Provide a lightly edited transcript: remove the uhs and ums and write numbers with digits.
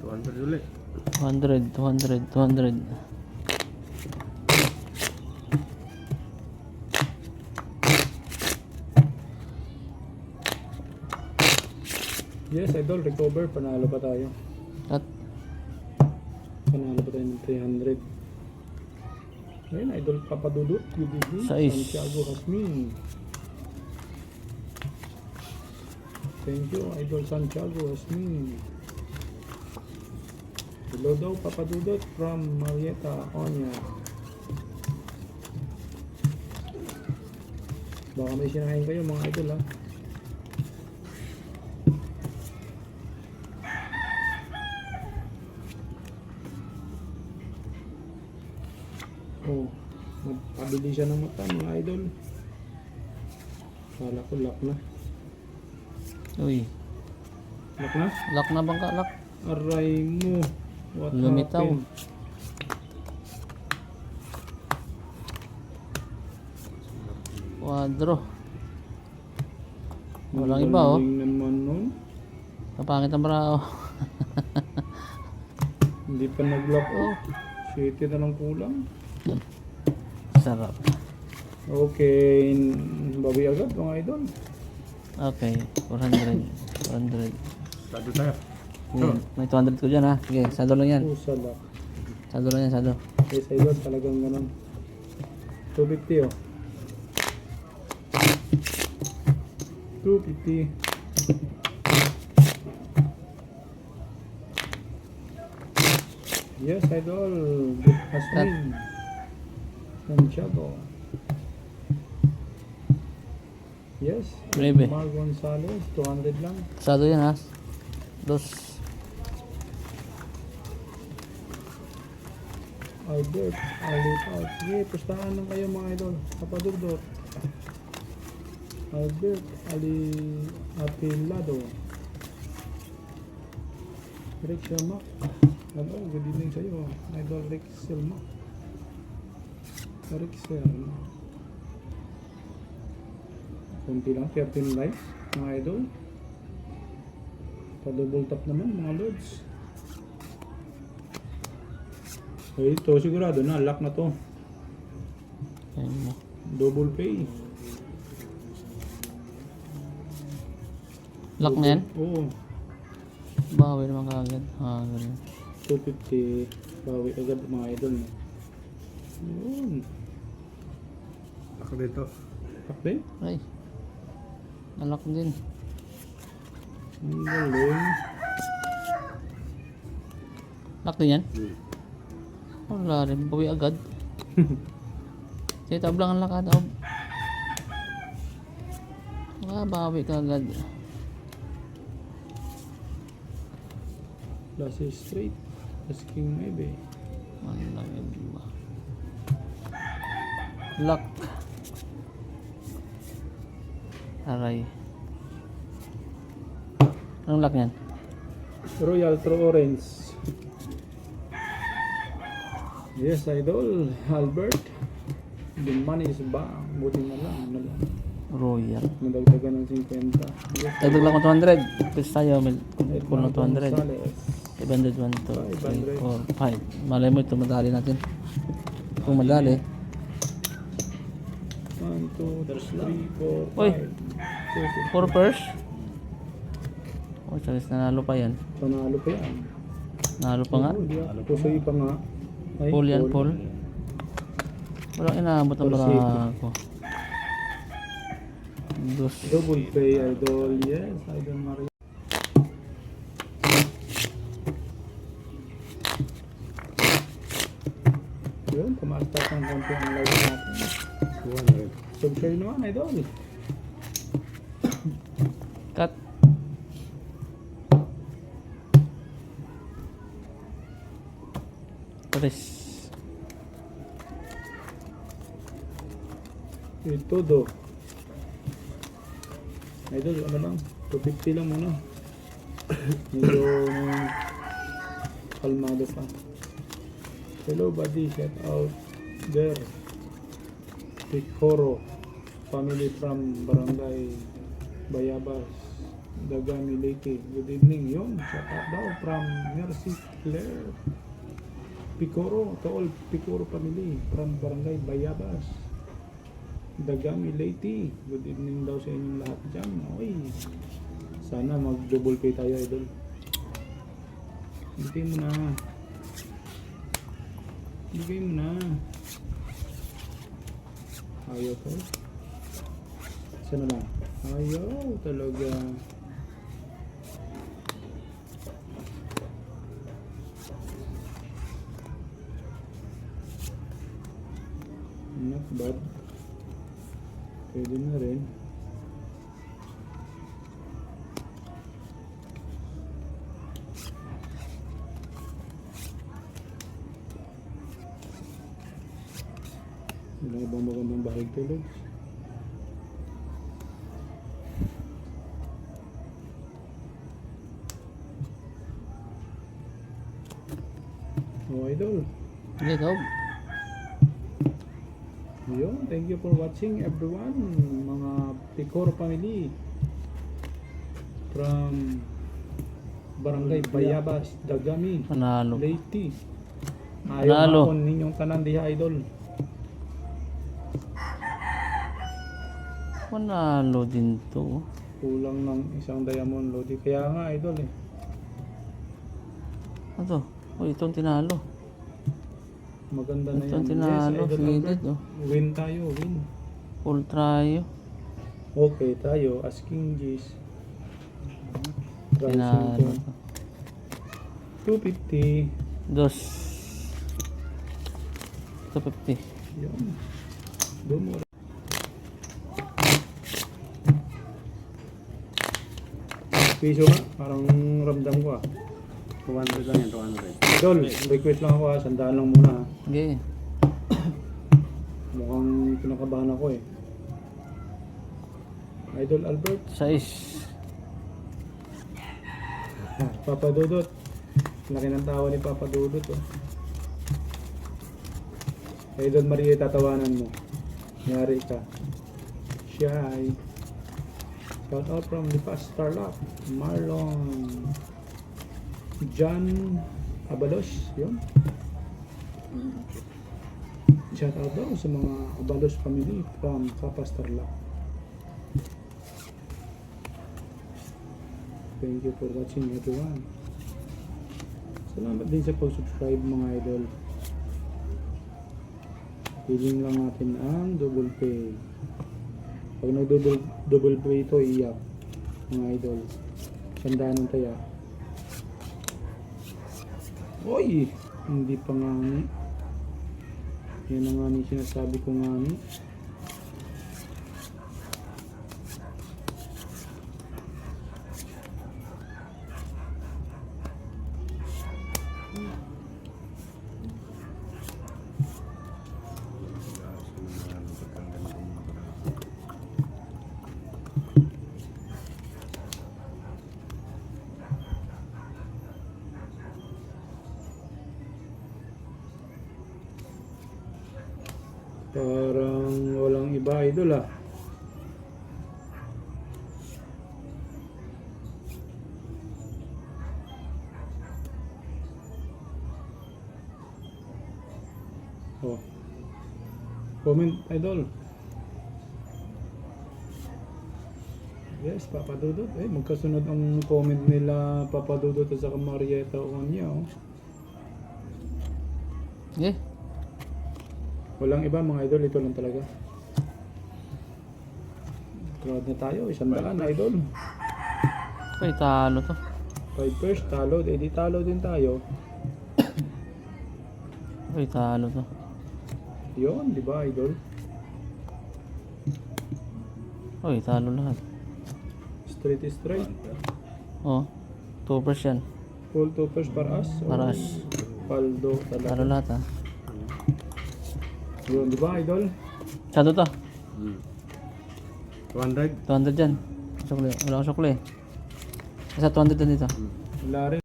200 ulit. 200, 200, 200. Yes, idol, recover. Panalo pa tayo. At Panalo pa tayo ng 300. Ngayon, idol, Papadudut, UBB, Sais. Santiago Jasmin. Thank you, idol Santiago Jasmin. Hello daw, Papadudut from Marietta, Onya. Baka may sinahin kayo mga idol, ha. Oh, magpabili siya ng mata mga idol. Kala ko lock na. uy, Lock na? lock na bangka, lock. Aray mo. What Lumitaw. happened? Quadro. Walang iba, oh. Galing naman nun. Kapangit ang brao. Hindi pa nag-lock. Oh. City na lang kulang. Sarap. Okay. Bawi agad mga idol. Okay, 400. 400. Sado tayo. Yan. May 200 ko dyan, ha. Sige, sado lang yan. Pusa lock. Sado lang yan, sado. Yes idol, talagang ganun. 250 oh. 250. Yes idol. Hasmin. Santiago. Yes. Breve. Mar Gonzalez, 200 lang. Sado yan, ha. Dos. Albert, Albert out. Sige, pustahan lang kayo mga idol. Kapadurdor. Albert, Apilado. Rick Selma. Hello, good evening sa iyo. Idol Rick Selma. Rick Selma. Kunti lang, 13 likes mga idol. Pa-double tap naman mga lords. Okay, ito sigurado na, lock na to. Ayan mo. Double pay. Lock na yan? Oo, Bawi naman kagad. Ah, ganun. 250. Bawi agad mga idol. Yun. Ako dito. Takde? Ay. Nalock din. Ang galing. Lock din yan? Wala rin. Bawi agad. Sige, tablang ang lakad. Bawi ka agad. Plus is straight. Plus king maybe. Ang laki ba? Lock. Aray. Anong lock yan? Royal True Orange. Yes, idol. Albert. The money is back. Buti na lang. Royal. Nadagdagan ng 50. Yes, Dagdag lang ko 200. Please tayo. May kuno Edmar 200. Gonzalez. 500, 1, 2, 3, 4, 5. Malay mo ito, madali natin. Kung madali. 1, 2, 3, 4, 5. Uy. 4 purse. Oh, salis nanalo pa yan. Panalo pa yan. Nanalo pa nga. Pusoy pa nga. Ay, Full yan, full. full. Walang inaabot ang Full barako. Dos. Double pay, idol. Yes, idol Mario. Yun, tumaltas ng konti ang live natin. 200. Subscribe naman, idol. Cut. Tres. Ito do. Idol, ano lang? 250 lang muna. Medyo kalmado pa. Hello buddy, shout out there. Picoro family from Barangay Bayabas, Dagami Leyte. Good evening. Yun, shout out daw from Mercy Claire Picoro, to all Picoro family from Barangay Bayabas. Dagami Leyte. Good evening daw sa inyong lahat dyan. Okay. Sana mag-double pay tayo, idol. Bigay mo na. Bigay mo na. Ayaw ko. Sana lang. Ayaw talaga. Not bad. Pwede na rin. Wala ibang magandang bahig tulog. Oh, idol. Hindi, daw. Yun, thank you for watching everyone, mga Picoro family from Barangay Bayabas, Dagami, Panalo. Leyte. Panalo. Ayaw ninyong tanan diha, idol. Panalo din to. Kulang ng isang diamond lodi. Kaya nga, idol eh. Ano to? Uy, itong tinalo. Maganda na Itong yan. tinalo. Idol Faded, Albert. oh. Win tayo, win. Full try. Okay tayo, asking G's. Tinalo to. 250. Dos. 250. Yun. Dumura. Piso nga, parang ramdam ko ah. 200 lang yan, 200. Idol, request lang ako ah, sandaan lang muna ah. Okay. Mukhang kinakabahan ako eh. Idol Albert, 6. Papa Dudut. Laki ng tawa ni Papa Dudut oh. Idol Maria, tatawanan mo. Nyari ka. Shy. Shout out from the past Starlock. Marlon. John Abalos. Yun. Shout out daw sa mga Abalos family from Papa Starlock. Thank you for watching everyone. Salamat din sa pag-subscribe mga idol. Feeling lang natin ang double pay. Pag nag-double pay ito, iyak mga idol. Sandaan ng taya. Oy! Hindi pa nga ni. Yan ang nga ni sinasabi ko nga ni. Parang walang iba idol ah. Oh. Comment idol. Yes, Papa Dudut. Magkasunod ang comment nila Papa Dudut at saka Marieta Onya oh. Okay. Walang iba mga idol, ito lang talaga. Crowd na tayo, 100 idol. Ay, talo to. 5 first, talo, di talo din tayo. Ay, talo to. Yun, di ba idol? Ay, talo lahat. Straight is straight. Oh, 2% yan. Full 2 first para us. Para us. Paldo Talo talaga. lahat ha. Yun, di ba idol? Sado to. 200. 200 dyan. Sukli. Wala akong sukli. Isa 200 din dito. Wala rin.